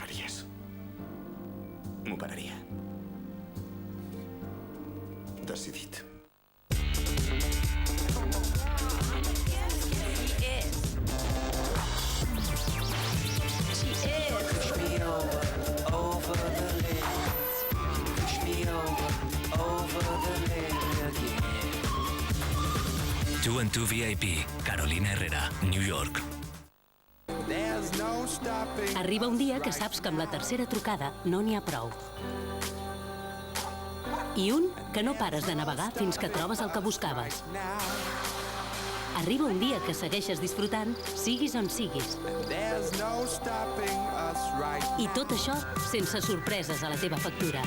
faries? M'operaria. Decidit. Two and Two VIP, Carolina Herrera, New York. Arriba un dia que saps que amb la tercera trucada no n'hi ha prou. I un que no pares de navegar fins que trobes el que buscaves. Arriba un dia que segueixes disfrutant, siguis on siguis. I tot això sense sorpreses a la teva factura.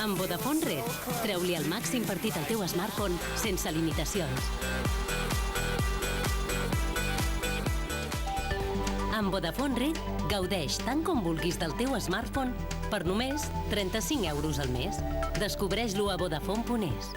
Amb Vodafone Red, treu-li el màxim partit al teu smartphone sense limitacions. Amb Vodafone Red, gaudeix tant com vulguis del teu smartphone per només 35 euros al mes. Descobreix-lo a Vodafone.es.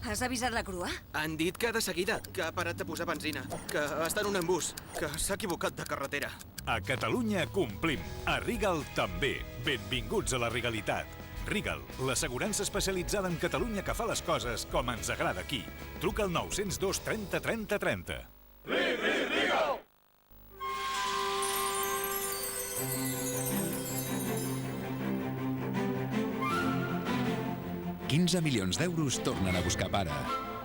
Has avisat la grua? Han dit que de seguida, que ha parat de posar benzina, que està en un embús, que s'ha equivocat de carretera. A Catalunya complim. A Rigal també. Benvinguts a la Rigalitat. Rigal, l'assegurança especialitzada en Catalunya que fa les coses com ens agrada aquí. Truca al 902 30 30 30. Rigal! 15 milions d'euros tornen a buscar pare.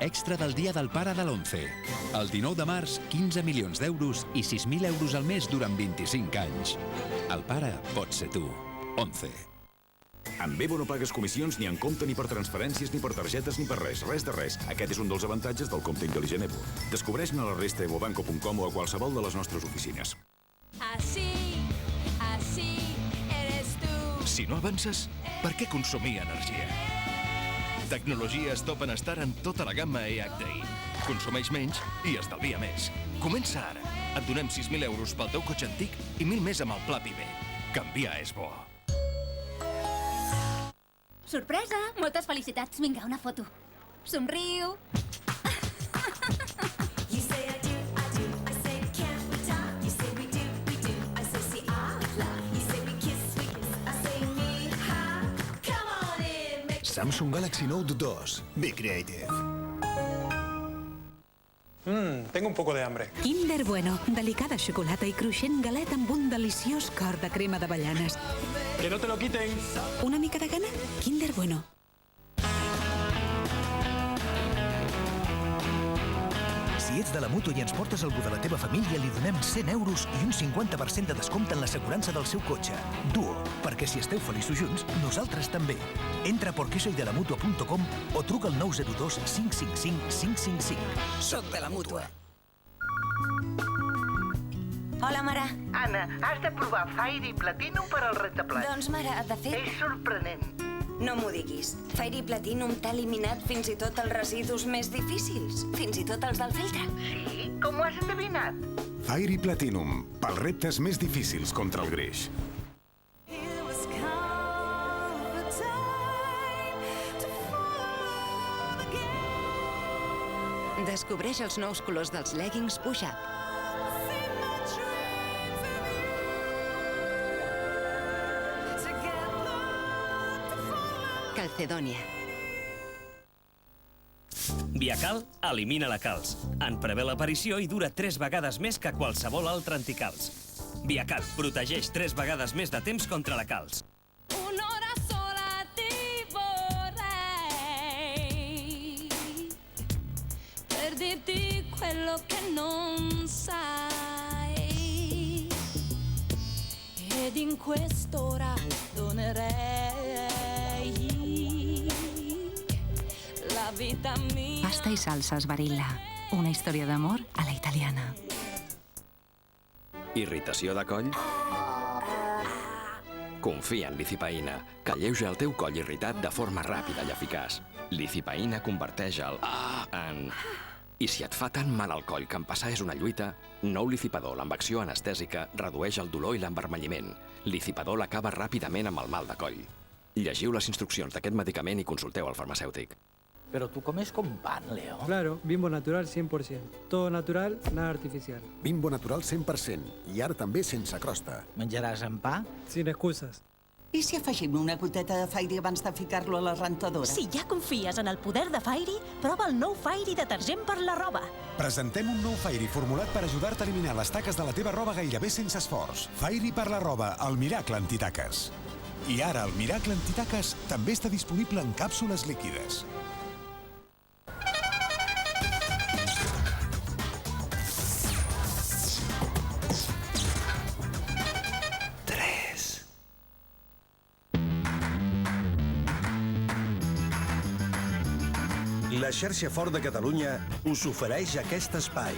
Extra del dia del pare de l'11. El 19 de març, 15 milions d'euros i 6.000 euros al mes durant 25 anys. El pare pot ser tu. 11. Amb Bebo no pagues comissions ni en compte ni per transferències, ni per targetes, ni per res. Res de res. Aquest és un dels avantatges del compte intel·ligent Evo. Descobreix-ne la resta a evobanco.com o a qualsevol de les nostres oficines. Así eres tú. Si no avances, per què consumir energia? Tecnologies Top Benestar en tota la gamma EHDI. Consumeix menys i estalvia més. Comença ara. Et donem 6.000 euros pel teu cotxe antic i 1.000 més amb el Pla PIBE. Canviar és bo. Sorpresa! Moltes felicitats. Vinga, una foto. Somriu. Samsung Galaxy Note 2. Be creative. Tengo un poco de hambre. Kinder Bueno, delicada xocolata i cruixent galeta amb un deliciós cor de crema d'avellanes. Que no te lo quiten. Una mica de gana? Kinder Bueno. Si ets de la Mútua i ens portes algú de la teva família, li donem 100 euros i un 50% de descompte en l'assegurança del seu cotxe. Duo, perquè si esteu feliços junts, nosaltres també. Entra a porquesoydelamutua.com o truca al 902 555 555. Soc de la Mútua. Hola, mare. Anna, has de provar Fairy Platinum per al rentaplats. Doncs, mare, de fet... És sorprenent. No m'ho diguis. Fairy Platinum t'ha eliminat fins i tot els residus més difícils. Fins i tot els del filtre. Sí? Com ho has endevinat? Fairy Platinum, pels reptes més difícils contra el greix. Descobreix els nous colors dels leggings push-up. Calcedonia. Viacal elimina la calç. En preveu l'aparició i dura 3 vegades més que qualsevol altre anticalç. Viacal protegeix 3 vegades més de temps contra la calç. Un'ora sola ti vorrei per dirti quello che non sai ed in quest'ora donerei la vita mia. Pasta i salses Barilla. Una història d'amor a la italiana. Irritació de coll? Confia en Licipaïna, que alleuja el teu coll irritat de forma ràpida i eficaç. Licipaïna converteix el en... I si et fa tan mal al coll que en passar és una lluita, nou Licipadol amb acció anestèsica redueix el dolor i l'envermelliment. Licipadol acaba ràpidament amb el mal de coll. Llegiu les instruccions d'aquest medicament i consulteu el farmacèutic. Pero tú comes con pan, Leo. Claro, Bimbo natural 100%. Todo natural, nada artificial. Bimbo natural 100%. I ara també sense crosta. Menjaràs amb pa? Sin excuses. I si afegim una goteta de Fairy abans de ficar-lo a la rentadora? Si ja confies en el poder de Fairy, prova el nou Fairy detergent per la roba. Presentem un nou Fairy formulat per ajudar-te a eliminar les taques de la teva roba gairebé sense esforç. Fairy per la roba, el miracle antitaques. I ara el miracle antitaques també està disponible en càpsules líquides. La xarxa Ford de Catalunya us ofereix aquest espai.